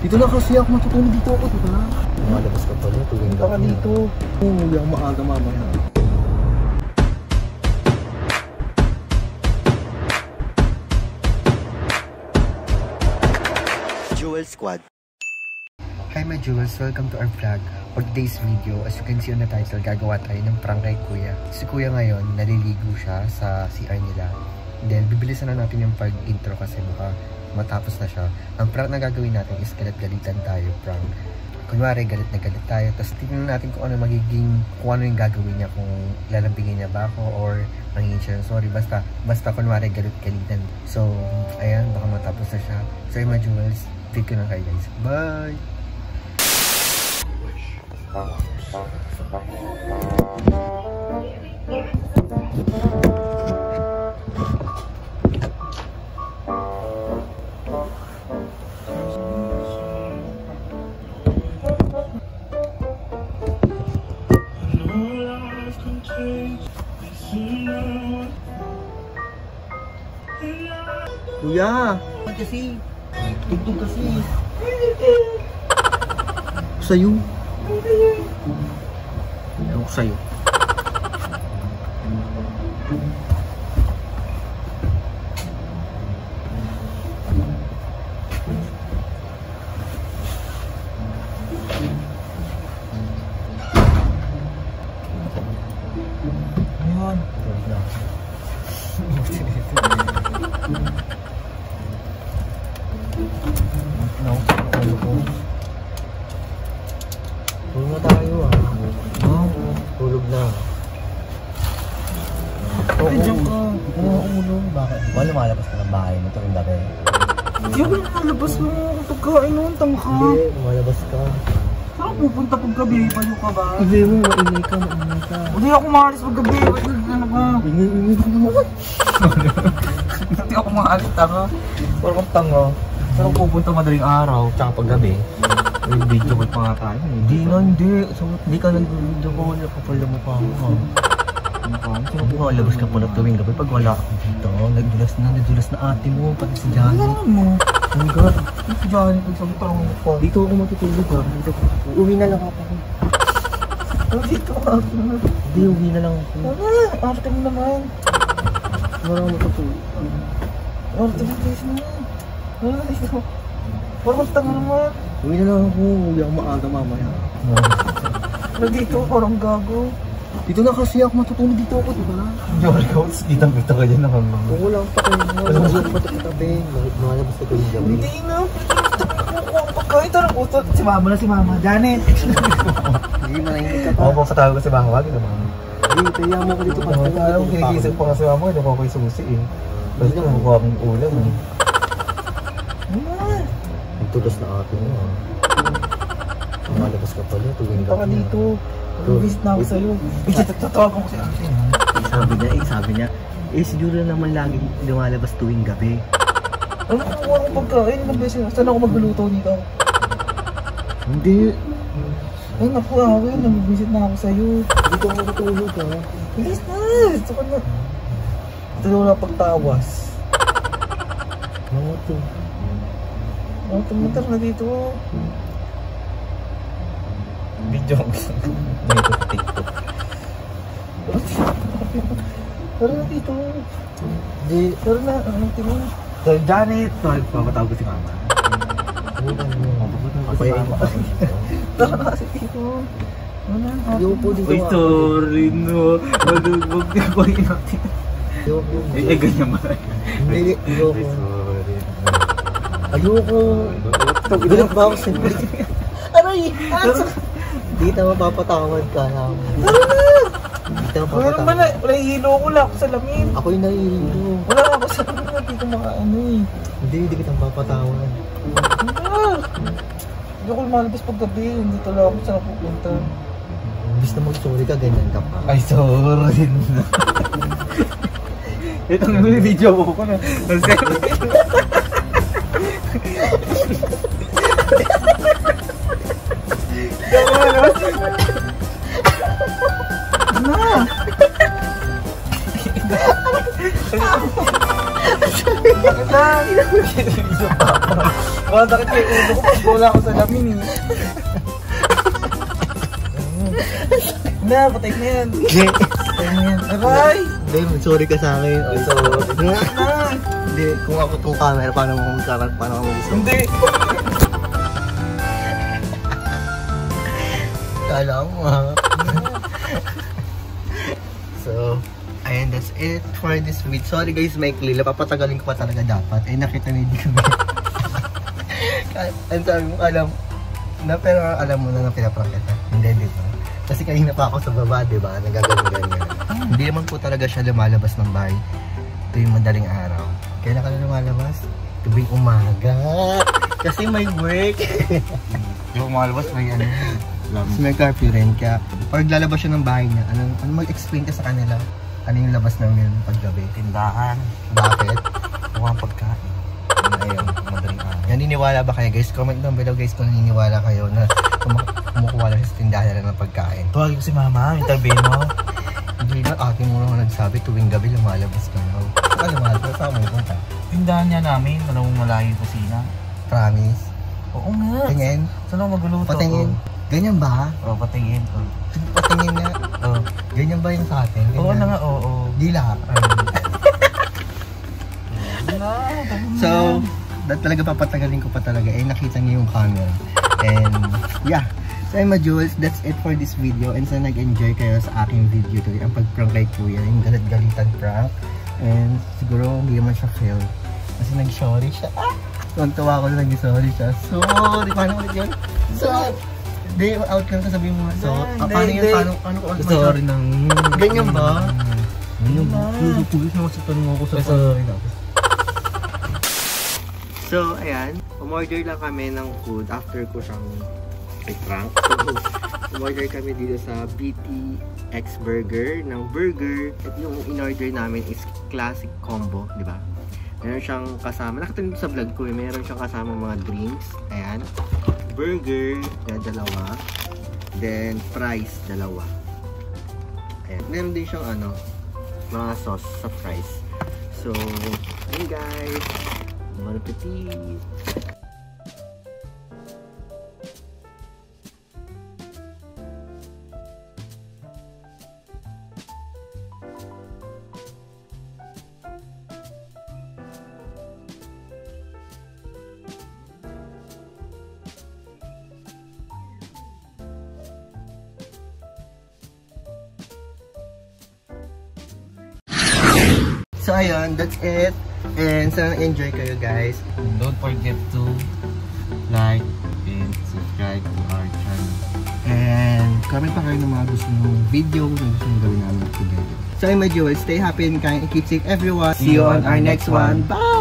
Dito na kasi ako matutulog dito ako, diba? Malabas ka pala, tuwing ka dito. Oo, hindi ako maaga mamaya. Jewel Squad. Hi my jewels, welcome to our vlog. For today's video, as you can see on the title, gagawa tayo ng prank kay Kuya. Si Kuya ngayon, naliligo siya sa CR nila. Then, bibilisan na natin yung pag-intro kasi baka matapos na siya. Ang prank na gagawin natin is galit-galitan tayo prank. Kunwari, galit na galit tayo. Tapos tingnan natin kung ano magiging, kung ano yung gagawin niya. Kung lalambingin niya ba ako or mangingin siya. Sorry, basta kunwari galit-galitan. So, ayan, baka matapos na siya. So, my jewels, take ko na kayo guys. Bye! Kuya! Kasi, tugtog kasi. Sa'yo. Ewan ko sa'yo. Ayan. Tulog na tayo tulog na. Ay, diyan ka. Ulo. Bakit? Wala lumalabas ka ng bahay mo tuwing gabi. Hindi ako lumalabas mo pagkain noon, tangka. Hindi, lumalabas ka. Saan pupunta pag gabi? Payo ka ba? Hindi mo, maingay ka. Hindi ako maalis pag gabi. Ano ba? Ingay ka naman. Hindi ako maalis, tanga. Parang kang tanga. Saan ako pupunta madaling araw, tsaka pag gabi? May video call pa nga tayo. Hindi. So, hindi ka nag-video call. Kapala mo pa ako. Lumalabas ka pala tuwing gabi pag wala ako dito. Nagdulas na ate mo, pati si Johnny. Ano mo? Oh my God. Si Johnny, pagsamutang mo pa. Dito ako matutulog ha. Uwi na lang ako. Dito ako. Hindi, uwi na lang ako. Arte mo naman. Marang matutulog. Arte mo naman. Dito. Parang tanga naman. Uwi na lang ako. Uwi ako maaga mamaya. Dito, parang gago. Dito na kasi ako matutulog dito ako, diba? Jory ko, kitang-kita ka dyan naman. Kung wala pa kayo mo, nalagyan pa ito kitabi. Malabas na tuwing gabi. Hindi na. Pagkain tarang utot. Si mama na si mama. Janet. Hindi, manahimik ka pa. Oo, patawag ko si mama. Wag na mama. Hindi, kaya mo ko dito pa. Alam mo, kinigisip pa nga si mama. Hindi ko yung susi eh. Basta na makuha akong ulam eh. Nagtulos na ate mo ha. Malabas ka pala tuwing gabi. Baka dito. Visit na ako sa'yo. Tatawagan ko si ate. Sabi niya, siguro naman lagi lumalabas tuwing gabi. Ano kukuha akong pagkain? Saan ako magluluto dito? Hindi. Ay naku, ako yun. Nag-visit na ako sa'yo. Dito ako matutulog ha. Bilis na! Ito ka na. Ito na wala pagtawas. Ano ito? Tumutar na dito. Video ko. Dito sa TikTok. Tara na dito. Hindi. Tara na. Anong tino? So, Janet. Papatawag ko si mama. Kaya ito kasi. Tara na kasi dito. Ayoko dito. Uy, sorry no. Madugbog na ko yun natin. Ayoko. Eh, ganyan ba? Hindi. Ayoko. Sorry. Ayoko. Galit ba ako siyempre? Aray! Hindi na mapapatawad ka na. Hindi na mapapatawad. Wala hilo ko lang ako sa lamin. Ako yung nahihilo. Wala ako sa lamin. Hindi ko makaano eh. Hindi kita mapapatawad. Hindi ako lumalabas pag gabi. Hindi talaga ako saan pupunta. Imbis na mag-sorry ka, ganyan ka pa. Ay, sorry na. Ito nga yung video ko na. Bakit lang? Sobrang sakit yung ulo ko pag wala ako sa lamin eh. Na, patay na yan. Patay na yan. Aray! Hindi, sorry ka sa akin. Ay, sorry. Hindi, kung ako itong camera, paano mo gusto? Hindi. Kala mo ha. So, ayan, that's it for this week. Sorry guys, Michael, papatagalin ko pa talaga dapat. Eh, nakita na hindi kami. Ang sabi mo, pero alam mo na pinaprank kita. Hindi, dito. Kasi kanina pa ako sa baba, di ba? Nagagano-ganyan. Hindi naman po talaga siya lumalabas ng bahay tuwing madaling araw. Kailan ka na lumalabas? Tuwing umaga. Kasi may work. Yung umalabas may ano. So, may curfew rin. Kaya, pag lalabas siya ng bahay niya, ano mag-explain ka sa kanila? Ano yung labas namin paggabi? Tindahan. Bakit? Mukhang pagkain. Ayun, madaling araw. Naniniwala ba kayo guys? Comment down below guys kung naniniwala kayo na kumukuha lang sa tindahan nila ng pagkain. Tuwagin ko si mama, yung tabi mo. Hindi na, ating mo naman nagsabi tuwing gabi lumalabas ka na. Saka lumalabas, saan mo punta? Tindahan niya namin, walang malayo yung kusina. Promise? Oo nga. Tingin? Saan ako magluluto? Patingin? Ganyan ba? Oo, patingin. Patingin nga. Oo. Ganyan ba yung sa atin? Oo na nga, oo. Di lahat. So, talaga papatagalin ko pa talaga. Eh, nakita niyo yung camera. And, yeah. So, my Jules, that's it for this video. And sana nag-enjoy kayo sa aking video today. Ang pag-prank kay Kuya. Yung galit-galitan prank. And, siguro, hindi naman siya fail. Kasi nag-sorry siya. Tuwan-tuwa ko na nag-sorry siya. Sorry! Paano ulit yun? Hindi, out ka na sabihin mo. So, paano yun? Paano ko ulit? Sorry nang... Ganyan ba? Ganyan ba? Pulis na masaktan mo ako sa sorry na. So, ayan. Umorder lang kami ng food after ko siyang i-prank. So, umorder kami dito sa BTX Burger ng burger. At yung in-order namin is classic combo, di ba? Meron siyang kasama. Nakita nito sa vlog ko eh. Meron siyang kasama mga drinks. Ayan. Burger na dalawa. Then, fries dalawa. Ayan. Meron din siyang mga sauce sa fries. So, yun guys. Bon appetit! So ayun, that's it. And sana enjoy kayo guys. Don't forget to like and subscribe to our channel. And comment pa kayo ng mga gusto nyo video kung gusto nyo gawin namin together. So ayun my jewels, stay happy and kind and keep safe everyone. See you on our next one. Bye!